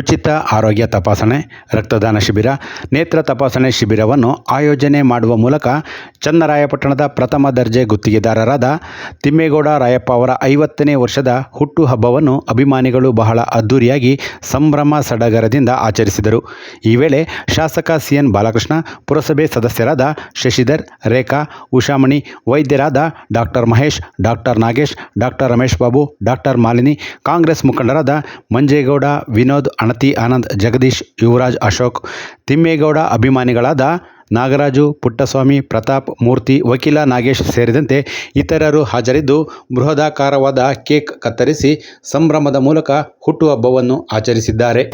ಉಚಿತ ಆರೋಗ್ಯ ತಪಾಸಣೆ, ರಕ್ತದಾನ ಶಿಬಿರ, ನೇತ್ರ ತಪಾಸಣೆ ಶಿಬಿರವನ್ನು ಆಯೋಜನೆ ಮಾಡುವ ಮೂಲಕ ಚನ್ನರಾಯಪಟ್ಟಣದ ಪ್ರಥಮ ದರ್ಜೆ ಗುತ್ತಿಗೆದಾರರಾದ ತಿಮ್ಮೇಗೌಡ ರಾಯಪ್ಪ ಅವರ 50ನೇ ವರ್ಷದ ಹುಟ್ಟುಹಬ್ಬವನ್ನು ಅಭಿಮಾನಿಗಳು ಬಹಳ ಅದ್ದೂರಿಯಾಗಿ ಸಂಭ್ರಮ ಸಡಗರದಿಂದ ಆಚರಿಸಿದರು. ಈ ವೇಳೆ ಶಾಸಕ ಸಿಎನ್ ಬಾಲಕೃಷ್ಣ, ಪುರಸಭೆ ಸದಸ್ಯರಾದ ಶಶಿಧರ್, ರೇಖಾ, ಉಷಾಮಣಿ, ವೈದ್ಯರಾದ doctor Mahesh, doctor Nagesh, doctor Ramesh Babu, doctor Malini, Congress ಮುಖಂಡರಾದ ಮಂಜೇಗೌಡ, ವಿನೋದ್, ಅಣತಿ ಆನಂದ್, ಜಗದೀಶ್, ಯುವರಾಜ್, ಅಶೋಕ್, ತಿಮ್ಮೇಗೌಡ ಅಭಿಮಾನಿಗಳಾದ ನಾಗರಾಜು, ಪುಟ್ಟಸ್ವಾಮಿ, ಪ್ರತಾಪ್, ಮೂರ್ತಿ, ವಕೀಲ ನಾಗೇಶ್ ಸೇರಿದಂತೆ ಇತರರು ಹಾಜರಿದ್ದು ಬೃಹದಾಕಾರವಾದ ಕೇಕ್ ಕತ್ತರಿಸಿ ಸಂಭ್ರಮದ ಮೂಲಕ ಹುಟ್ಟುಹಬ್ಬವನ್ನು ಆಚರಿಸಿದ್ದಾರೆ.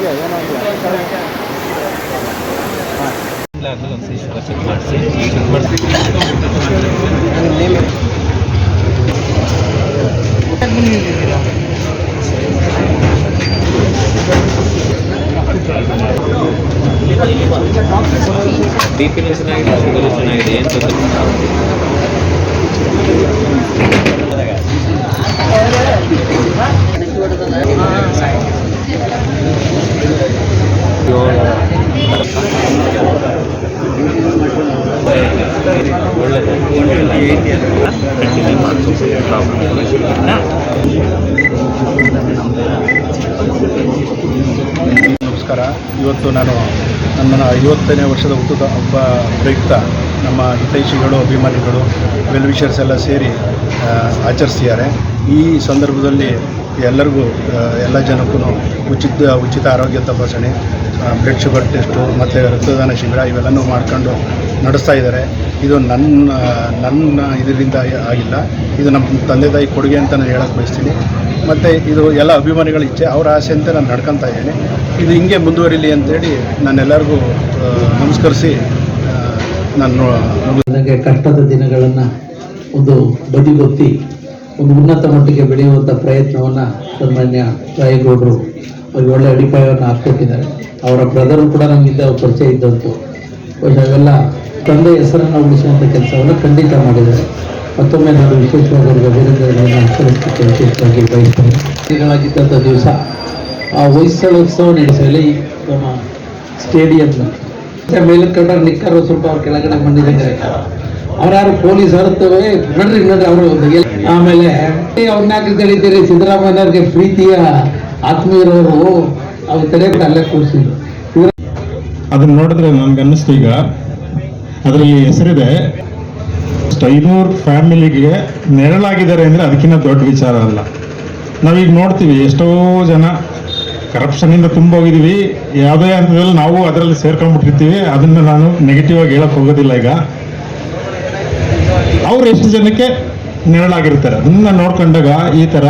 BP ಚೆನ್ನಾಗಿದೆ, ಶುಗರ್ ಚೆನ್ನಾಗಿದೆ, ಏನು ನಮಸ್ಕಾರ. ಇವತ್ತು ನಾನು ನನ್ನ 50ನೇ ವರ್ಷದ ಹುಟ್ಟುಹಬ್ಬ ಪ್ರಯುಕ್ತ ನಮ್ಮ ಹಿತೈಷಿಗಳು, ಅಭಿಮಾನಿಗಳು, ವೆಲ್ವಿಷರ್ಸ್ ಎಲ್ಲ ಸೇರಿ ಆಚರಿಸ್ತಿದ್ದಾರೆ. ಈ ಸಂದರ್ಭದಲ್ಲಿ ಎಲ್ಲರಿಗೂ, ಎಲ್ಲ ಜನಕ್ಕೂ ಉಚಿತ ಆರೋಗ್ಯ ತಪಾಸಣೆ, ಬ್ಲಡ್ ಶುಗರ್ ಟೆಸ್ಟು ಮತ್ತು ರಕ್ತದಾನ ಶಿಬಿರ ಇವೆಲ್ಲನೂ ಮಾಡ್ಕೊಂಡು ನಡೆಸ್ತಾ ಇದ್ದಾರೆ. ಇದು ನನ್ನ ಇದರಿಂದ ಆಗಿಲ್ಲ, ಇದು ನಮ್ಮ ತಂದೆ ತಾಯಿ ಕೊಡುಗೆ ಅಂತ ನಾನು ಹೇಳೋಕ್ಕೆ ಬಯಸ್ತೀನಿ. ಮತ್ತು ಇದು ಎಲ್ಲ ಅಭಿಮಾನಿಗಳ ಇಚ್ಛೆ, ಅವರ ಆಸೆ ಅಂತ ನಾನು ನಡ್ಕೊತಾ ಇದ್ದೀನಿ. ಇದು ಹಿಂಗೆ ಮುಂದುವರಿಲಿ ಅಂತೇಳಿ ನಾನೆಲ್ಲರಿಗೂ ನಮಸ್ಕರಿಸಿ ನನಗೆ ಕಷ್ಟದ ದಿನಗಳನ್ನು ಒಂದು ಬದಿಗೊತ್ತಿ ಒಂದು ಉನ್ನತ ಮಟ್ಟಿಗೆ ಬೆಳೆಯುವಂಥ ಪ್ರಯತ್ನವನ್ನು ಸನ್ಮಾನ್ಯ ರಾಯಗೌಡರು ಅವ್ರಿಗೆ ಒಳ್ಳೆಯ ಅಡಿಪಾಯವನ್ನು ಹಾಕ್ಕೊಟ್ಟಿದ್ದಾರೆ. ಅವರ ಬ್ರದರು ಕೂಡ ನಮಗಿಂದ ಪರಿಚಯ ಇದ್ದಂತು. ಅವೆಲ್ಲ ತಂದೆ ಹೆಸರನ್ನು ಉಳಿಸುವಂಥ ಕೆಲಸವನ್ನು ಖಂಡಿತ ಮಾಡಿದ್ದಾರೆ. ಮತ್ತೊಮ್ಮೆ ನಾನು ವಿಶೇಷವಾಗಿ ಅವರಿಗೆ ಅಭಿನಂದನೆಗಳನ್ನು ಸಲ್ಲಿಸಲಿಕ್ಕೆ ವಿಶೇಷವಾಗಿ ಬಯಸ್ತೇನೆ. ದಿನಗಳಾಗಿದ್ದಂಥ ದಿವಸ ಆ ಹೊಯ್ಸಳೋತ್ಸವ ನಡೆಸಲಿ ನಮ್ಮ ಸ್ಟೇಡಿಯಂನಲ್ಲಿ ಮೇಲೆ ಕಂಡ್ರೆ ನಿಕ್ಕರು ಸ್ವಲ್ಪ ಅವ್ರ ಕೆಳಗಡೆ ಬಂದಿದ್ದಾರೆ. ಅವ್ರ್ಯಾರು ಪೊಲೀಸ್ ಹರುತ್ತವೆ ನೋಡ್ರಿ ಅವರು. ಆಮೇಲೆ ಅವ್ರನ್ನ ಯಾಕೆ ತಿಳಿತೀರಿ, ಸಿದ್ದರಾಮಯ್ಯವ್ರಿಗೆ ಪ್ರೀತಿಯ ಆತ್ಮೀಯರವರು ಅವ್ರ ತಲೆ ಅಲ್ಲೇ ಕೂರಿಸಿದ್ರು. ಅದನ್ನ ನೋಡಿದ್ರೆ ನನ್ಗೆ ಅನ್ನಿಸ್ತು, ಈಗ ಅದರಲ್ಲಿ ಹೆಸರಿದೆ 500 ಫ್ಯಾಮಿಲಿಗೆ ನೆರಳಾಗಿದ್ದಾರೆ ಅಂದರೆ ಅದಕ್ಕಿಂತ ದೊಡ್ಡ ವಿಚಾರ ಅಲ್ಲ. ನಾವೀಗ ನೋಡ್ತೀವಿ ಎಷ್ಟೋ ಜನ ಕರಪ್ಷನಿಂದ ತುಂಬೋಗಿದ್ದೀವಿ. ಯಾವುದೇ ಹಂತದಲ್ಲಿ ನಾವು ಅದರಲ್ಲಿ ಸೇರ್ಕೊಂಡ್ಬಿಟ್ಟಿರ್ತೀವಿ. ಅದನ್ನು ನಾನು ನೆಗೆಟಿವ್ ಆಗಿ ಹೇಳಕ್ಕೆ ಹೋಗೋದಿಲ್ಲ. ಈಗ ಅವ್ರು ಎಷ್ಟು ಜನಕ್ಕೆ ನೆರಳಾಗಿರ್ತಾರೆ ಅದನ್ನು ನೋಡ್ಕೊಂಡಾಗ ಈ ಥರ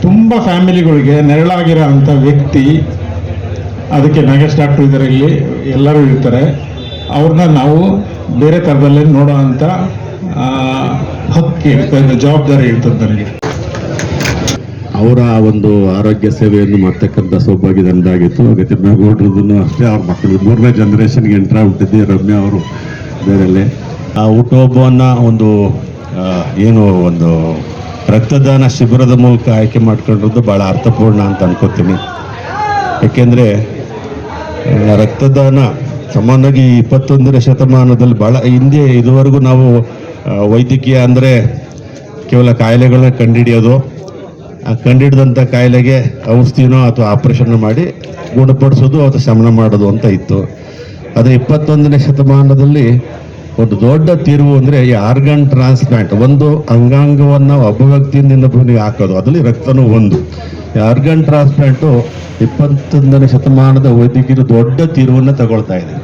ತುಂಬ ಫ್ಯಾಮಿಲಿಗಳಿಗೆ ನೆರಳಾಗಿರೋ ಅಂಥ ವ್ಯಕ್ತಿ, ಅದಕ್ಕೆ ನಾಗೇಶ್ ಡಾಕ್ಟ್ರು ಇದ್ದಾರೆ, ಇಲ್ಲಿ ಎಲ್ಲರೂ ಇರ್ತಾರೆ. ಅವ್ರನ್ನ ನಾವು ಬೇರೆ ಥರದಲ್ಲೇ ನೋಡೋ ಅಂಥ ಹಕ್ಕು ಇರ್ತದೆ, ಜವಾಬ್ದಾರಿ ಇರ್ತದೆ ನನಗೆ. ಅವರ ಒಂದು ಆರೋಗ್ಯ ಸೇವೆಯನ್ನು ಮಾಡ್ತಕ್ಕಂಥ ಸೌಭಾಗ್ಯ ನನ್ನದಾಗಿತ್ತು. ಹಾಗೆ ತಿಮ್ಮೇಗೌಡರದನ್ನು ಅಷ್ಟೇ, ಅವ್ರ ಮಕ್ಕಳು 3ನೇ ಜನರೇಷನ್ಗೆ ಎಂಟ್ರ್ ಆಗ್ಬಿಟ್ಟಿದ್ದೆ. ರಮ್ಯಾ ಅವರು ಬೇರೆಲ್ಲೇ ಆ ಹುಟ್ಟುಹಬ್ಬವನ್ನು ಒಂದು ರಕ್ತದಾನ ಶಿಬಿರದ ಮೂಲಕ ಆಯ್ಕೆ ಮಾಡ್ಕೊಂಡಿರೋದು ಭಾಳ ಅರ್ಥಪೂರ್ಣ ಅಂತ ಅನ್ಕೋತೀನಿ. ಏಕೆಂದರೆ ರಕ್ತದಾನ ಸಾಮಾನ್ಯವಾಗಿ 21ನೇ ಶತಮಾನದಲ್ಲಿ ಭಾಳ ಹಿಂದೆ ಇದುವರೆಗೂ ನಾವು ವೈದ್ಯಕೀಯ ಅಂದರೆ ಕೇವಲ ಕಾಯಿಲೆಗಳನ್ನ ಕಂಡುಹಿಡಿಯೋದು, ಆ ಕಂಡುಹಿಡಿದಂಥ ಕಾಯಿಲೆಗೆ ಔಷಧಿನೋ ಅಥವಾ ಆಪ್ರೇಷನ್ ಮಾಡಿ ಗುಣಪಡಿಸೋದು ಅಥವಾ ಶಮನ ಮಾಡೋದು ಅಂತ ಇತ್ತು. ಆದರೆ 21ನೇ ಶತಮಾನದಲ್ಲಿ ಒಂದು ದೊಡ್ಡ ತಿರುವು ಅಂದರೆ ಈ ಆರ್ಗನ್ ಟ್ರಾನ್ಸ್ಪ್ಲಾಂಟ್. ಒಂದು ಅಂಗಾಂಗವನ್ನು ಒಬ್ಬ ವ್ಯಕ್ತಿಯಿಂದ ಇನ್ನೊಬ್ಬನಿಗೆ ಹಾಕೋದು, ಅದರಲ್ಲಿ ರಕ್ತನೂ ಒಂದು. ಈ ಆರ್ಗನ್ ಟ್ರಾನ್ಸ್ಪ್ಲಾಂಟು 21ನೇ ಶತಮಾನದ ವೈದ್ಯಕೀಯರು ದೊಡ್ಡ ತಿರುವನ್ನು ತಗೊಳ್ತಾ ಇದೆ.